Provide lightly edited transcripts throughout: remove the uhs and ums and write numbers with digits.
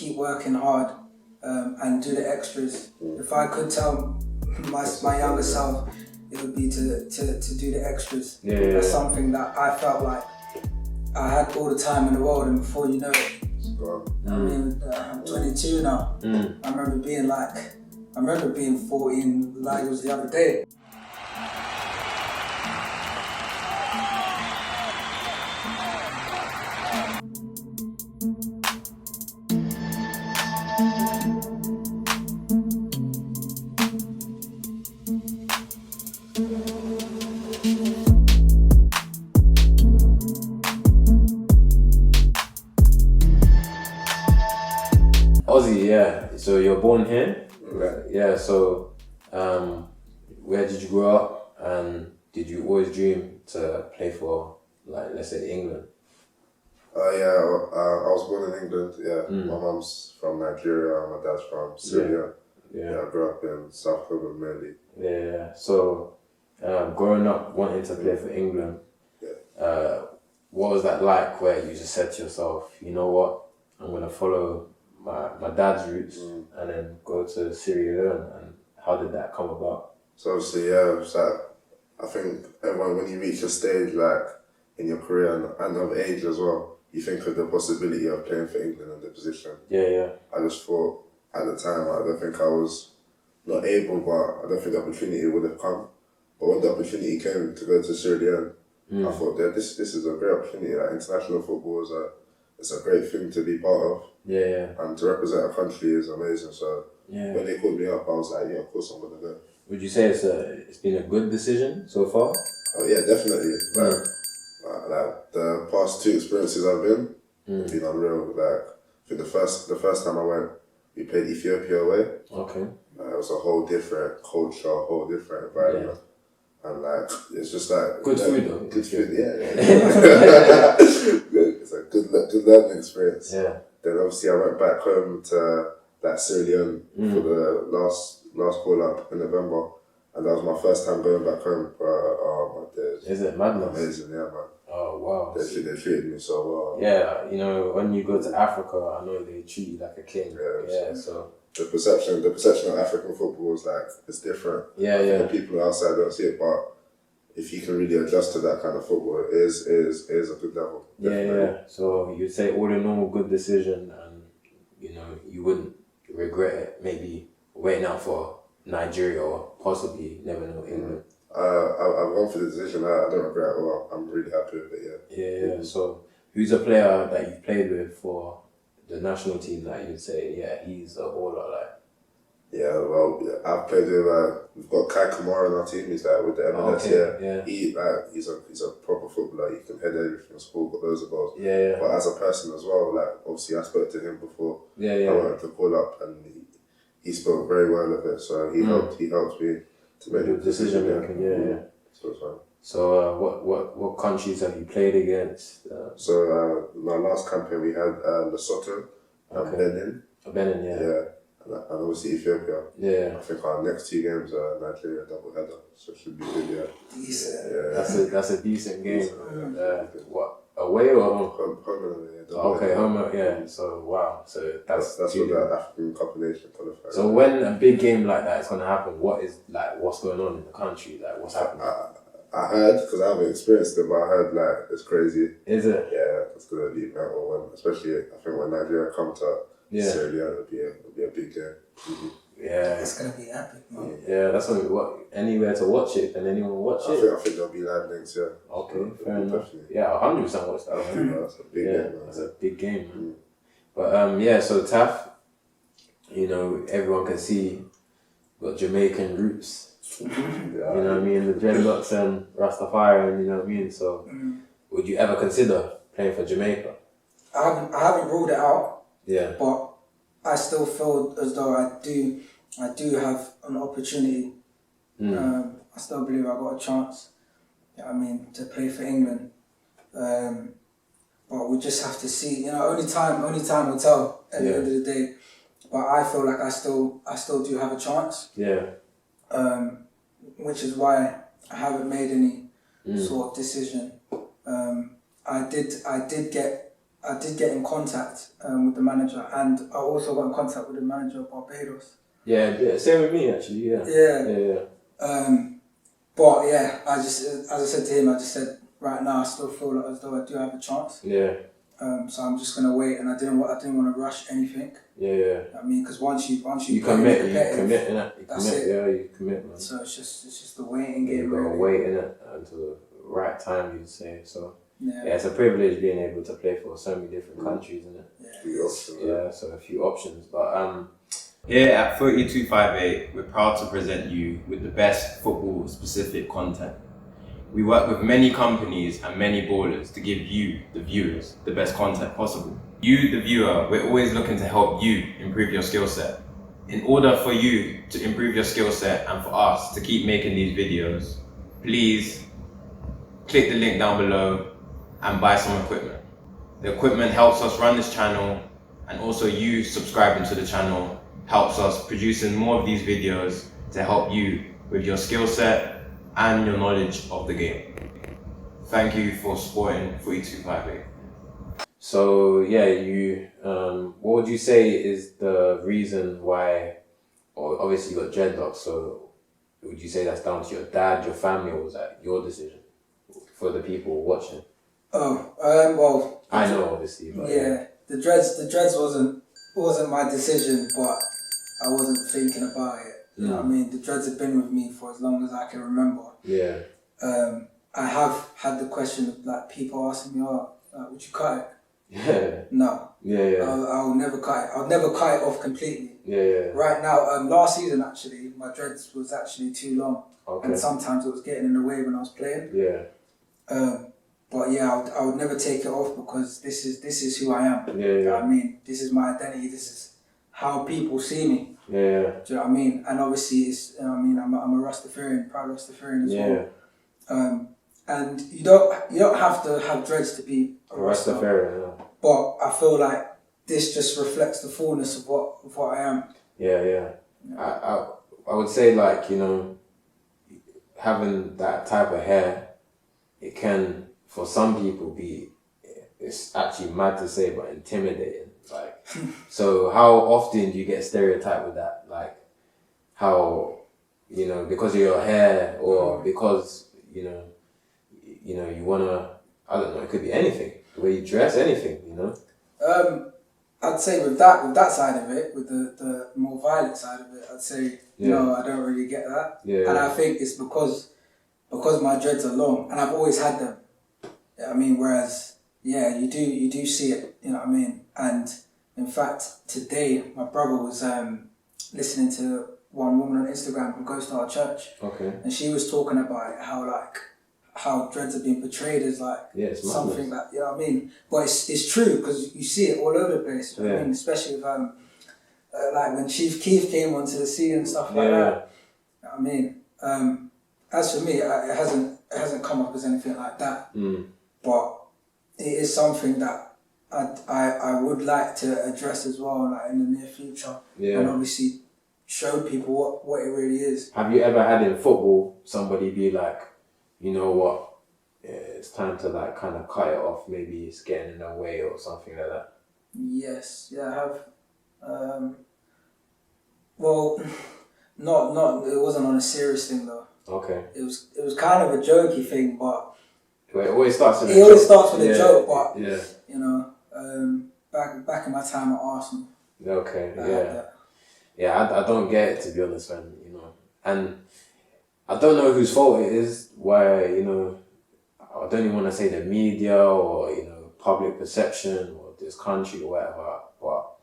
keep working hard and do the extras. If I could tell my younger self, it would be to do the extras. That's something that I felt like I had all the time in the world, and before you know it, I mean, I'm 22 now. I remember being 14 like it was the other day. Ozzy, yeah. So you're born here? Yeah, so where did you grow up, and did you always dream to play for, like, let's say England? I was born in England, My mum's from Nigeria, my dad's from Syria. I grew up in South London mainly. Yeah, so growing up wanting to play for England, what was that like, where you just said to yourself, you know what, I'm going to follow my dad's roots and then go to Sierra Leone, and how did that come about? So obviously, it's like, I think everyone, when you reach a stage like in your career and of age as well, you think of the possibility of playing for England in the position. I just thought at the time, I don't think I was not able, but I don't think the opportunity would have come. But when the opportunity came to go to Sierra Leone, I thought that this is a great opportunity. Like, international football is a great thing to be part of. And to represent a country is amazing. So when they called me up, I was like, of course I'm gonna go. Would you say it's been a good decision so far? Oh yeah, definitely. Like the past 2 experiences I've been have been unreal. Like, I think the first time I went, we played Ethiopia away. Okay. It was a whole different culture, a whole different environment. And like, it's just like... Good food though. Good food, It's a good learning experience. Then obviously I went back home to like Sierra Leone for the last call up in November. And that was my first time going back home. Oh my days. Is it madness? Amazing, yeah, man. Oh wow. They treated me so well. Yeah, you know, when you go to Africa, I know they treat you like a king. So the perception of African football is like, it's different. The people outside don't see it, but if you can really adjust to that kind of football, it is a good level. Definitely. So you'd say all in all, good decision, and you know, you wouldn't regret it maybe waiting out for Nigeria or possibly never know England. I've gone for the decision. I don't regret it. Well, I'm really happy with it. So who's a player that you've played with for the national team that you'd say, he's a baller, like? I've played with, we've got Kai Kamara on our team. He's like with the MLS. He's a proper footballer. He can head everything, score, got loads of goals. But as a person as well, like, obviously I spoke to him before. I wanted to call up, and he spoke very well of it. So he helped me to make the decision making. So it's fine. So what countries have you played against? So my last campaign we had Lesotho and Benin. Benin, And obviously Ethiopia. I think our next 2 games are Nigeria double header, so it should be good. Decent. That's a decent game. What, away or home? Home and away. So wow. So that's what the African Cup of Nations qualifies. So when a big game like that is gonna happen, what's going on in the country? Like, what's happening? I heard, because I haven't experienced it, but I heard like it's crazy. Is it? Yeah, it's gonna be mental. Especially I think when Nigeria come to Sierra Leone, it'll be a big game. It's gonna be epic, man. That's anywhere to watch it. Can anyone watch it? I think there'll be live links. Okay, fair enough. Definitely. 100% watch that. That's a big game. Man. That's a big game. Man. But so Taf, you know, everyone can see got Jamaican roots. You know what I mean? The dreadlocks and Rastafari, you know what I mean? So would you ever consider playing for Jamaica? I haven't ruled it out. But I still feel as though I do have an opportunity. I still believe I got a chance. To play for England. But we just have to see. You know, only time will tell at the end of the day. But I feel like I still do have a chance. Which is why I haven't made any sort of decision. I did get I did get in contact with the manager, and I also got in contact with the manager of Barbados. Yeah, same with me actually. Yeah. But yeah, I just, as I said to him, I just said right now I still feel like as though I do have a chance. Yeah. So I'm just gonna wait, and I didn't want to rush anything. Yeah. I mean, because once you commit, you commit, man. So it's just the waiting game. You gotta wait in it until the right time, you'd say. So yeah, it's a privilege being able to play for so many different countries, isn't it? Yeah, so a few options, but Here at FOOTY 258, we're proud to present you with the best football-specific content. We work with many companies and many ballers to give you, the viewers, the best content possible. You, the viewer, we're always looking to help you improve your skill set. In order for you to improve your skill set and for us to keep making these videos, please click the link down below and buy some equipment. The equipment helps us run this channel, and also you subscribing to the channel helps us producing more of these videos to help you with your skill set and your knowledge of the game. Thank you for supporting FOOTY 258. So yeah, you what would you say is the reason why, or obviously you got dreadlocks, so would you say that's down to your dad, your family, or was that your decision for the people watching? Well, I know obviously, but yeah. The dreads wasn't my decision, but I wasn't thinking about it. You know what I mean? The dreads have been with me for as long as I can remember. Yeah. I have had the question of like people asking me, would you cut it? Yeah. No. Yeah. I'll never cut it. I'll never cut it off completely. Yeah. Right now, last season actually, my dreads was actually too long. Okay. And sometimes it was getting in the way when I was playing. Yeah. But yeah, I would never take it off because this is who I am. Yeah. You know what I mean? This is my identity. This is how people see me. Yeah. Do you know what I mean? And obviously, it's, you know what I mean, I'm a Rastafarian, proud Rastafarian as well. And you don't have to have dreads to be a Rastafarian. Yeah. But I feel like this just reflects the fullness of what I am. Yeah. I would say, like, you know, having that type of hair, it can, for some people, it's actually mad to say, but intimidating. Like, so how often do you get stereotyped with that? Like, how, you know, because of your hair, or because, you know, you wanna, I don't know, it could be anything, the way you dress, anything, you know? I'd say with that side of it, with the more violent side of it, I'd say, no, I don't really get that. Yeah. And I think it's because my dreads are long, and I've always had them. You know what I mean? Whereas, yeah, you do see it, you know what I mean? And in fact, today, my brother was listening to one woman on Instagram who goes to our church. Okay. And she was talking about it, how dreads have been portrayed as like something that, you know what I mean? But it's true, because you see it all over the place. You know what I mean? Especially with like when Chief Keef came onto the scene and stuff like that. You know what I mean? As for me, it hasn't come up as anything like that. But it is something that I would like to address as well, like in the near future. And obviously show people what it really is. Have you ever had in football somebody be like, you know what, it's time to like kind of cut it off, maybe it's getting in the way or something like that? Yes, yeah, I have. Well, not it wasn't on a serious thing though. Okay. It was kind of a jokey thing, but it always starts with a joke, but you know, back in my time at Arsenal. Okay, I don't get it, to be honest, man, you know. And I don't know whose fault it is, why, you know, I don't even want to say the media or, you know, public perception or this country or whatever, but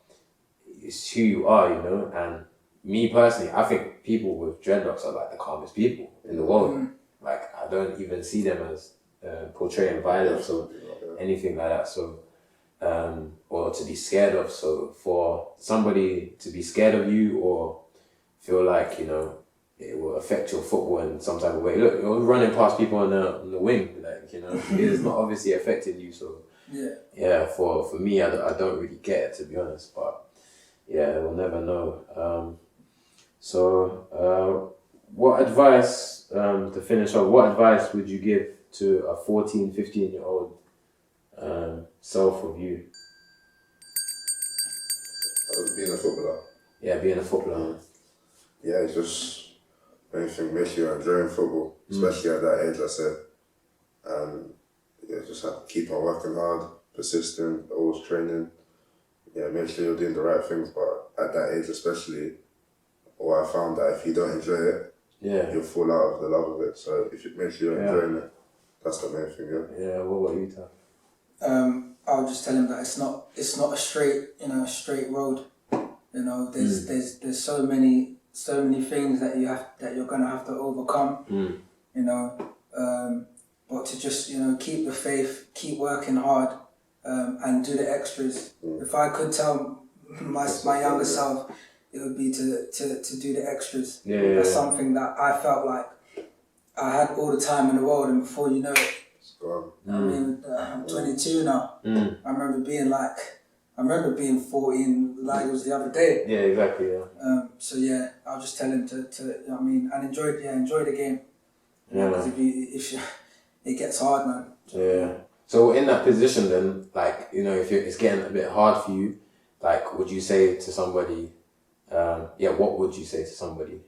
it's who you are, you know. And me personally, I think people with dreadlocks are like the calmest people in the world. Like, I don't even see them as portraying violence or anything like that. So, or to be scared of. So for somebody to be scared of you or feel like, you know, it will affect your football in some type of way. Look, you're running past people on the wing, like, you know, it's not obviously affecting you. So for me, I don't really get it, to be honest. But yeah, we'll never know. So what advice, to finish off, what advice would you give to a 14, 15-year-old self of you? Being a footballer. Yeah, being a footballer. Yeah, it's just anything makes you enjoying football, especially at that age, I said. And yeah, just have to keep on working hard, persistent, always training. Yeah, make sure you're doing the right things, but at that age especially, or I found that if you don't enjoy it, you'll fall out of the love of it. So if it makes you enjoying it, that's the main thing, Yeah, what about you, Taf? I'll just tell him that it's not a straight road. You know, there's so many things that you're gonna have to overcome. You know, but to just keep the faith, keep working hard, and do the extras. If I could tell my younger self, it would be to do the extras. That's something that I felt like I had all the time in the world, and before you know it, it's gone. I mean, I'm 22 now. I remember being 14 like it was the other day. Yeah, exactly. Yeah. So yeah, I'll just tell him to and enjoy the game. Yeah. Because if it gets hard, man. Yeah. So in that position, then, like, if it's getting a bit hard for you, like, would you say to somebody, what would you say to somebody,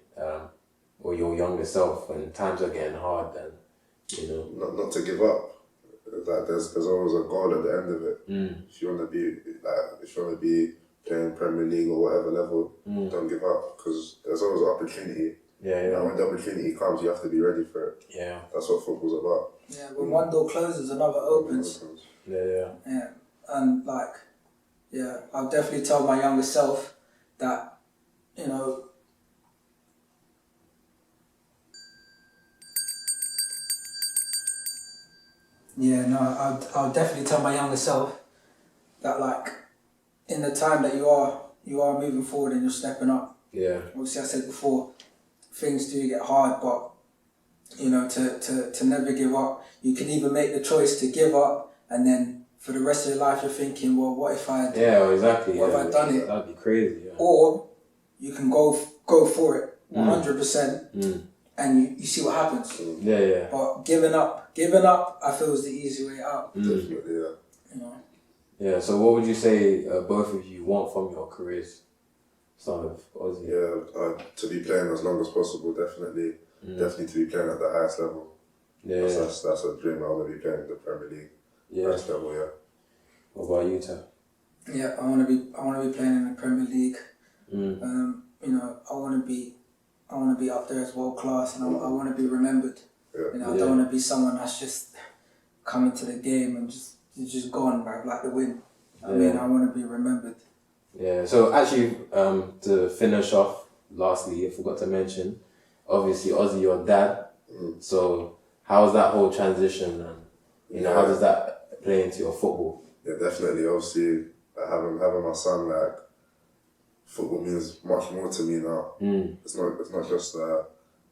or your younger self when times are getting hard? Then, not to give up. Like there's always a goal at the end of it. If you want to be playing Premier League or whatever level, don't give up, because there's always an opportunity. And when the opportunity comes, you have to be ready for it. Yeah. That's what football's about. Yeah, when one door closes, another opens. Yeah. And I'll definitely tell my younger self that, I'll definitely tell my younger self that, like, in the time that you are moving forward and you're stepping up. Yeah. Obviously, I said before, things do get hard, but to never give up. You can either make the choice to give up, and then for the rest of your life you're thinking, well, what if I had? Yeah, exactly. What if I done it? That'd be crazy. Yeah. Or you can go for it 100%, and you see what happens. Yeah. But giving up, I feel is the easy way out. Definitely, yeah. Yeah. So what would you say both of you want from your careers? Start with Ozzy. Yeah, to be playing as long as possible, definitely. Definitely to be playing at the highest level. Yeah. That's a dream. I want to be playing in the Premier League. Highest level, yeah. What about you, Taf? Yeah, I want to be playing in the Premier League. I want to be up there as world class, and I want to be remembered. I don't want to be someone that's just coming to the game and just gone, right, like the wind. I mean, I want to be remembered. Yeah, so actually, to finish off, lastly, I forgot to mention, obviously, Ozzy, your dad. So, how was that whole transition, and how does that play into your football? Yeah, definitely. Obviously, having my son, like, football means much more to me now. It's not just a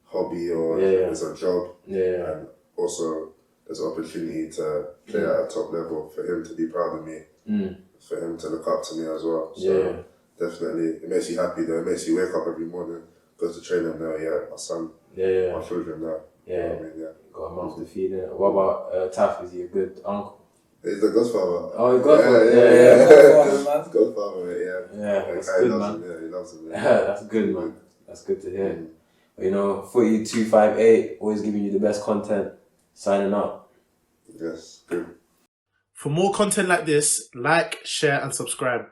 hobby or it's a job. And also, there's an opportunity to play at a top level, for him to be proud of me. For him to look up to me as well. So definitely, it makes you happy though. It makes you wake up every morning, go to training and know, my son, my children now. You know what I mean? Got a mouth to feed in. What about Taf? Is he a good uncle? He's the godfather. Oh, godfather. Yeah. Godfather, mate, Yeah, that's good, man. He loves him, That's good, man. That's good to hear. Footy 258, always giving you the best content. Signing up. Yes, good. For more content like this, like, share and subscribe.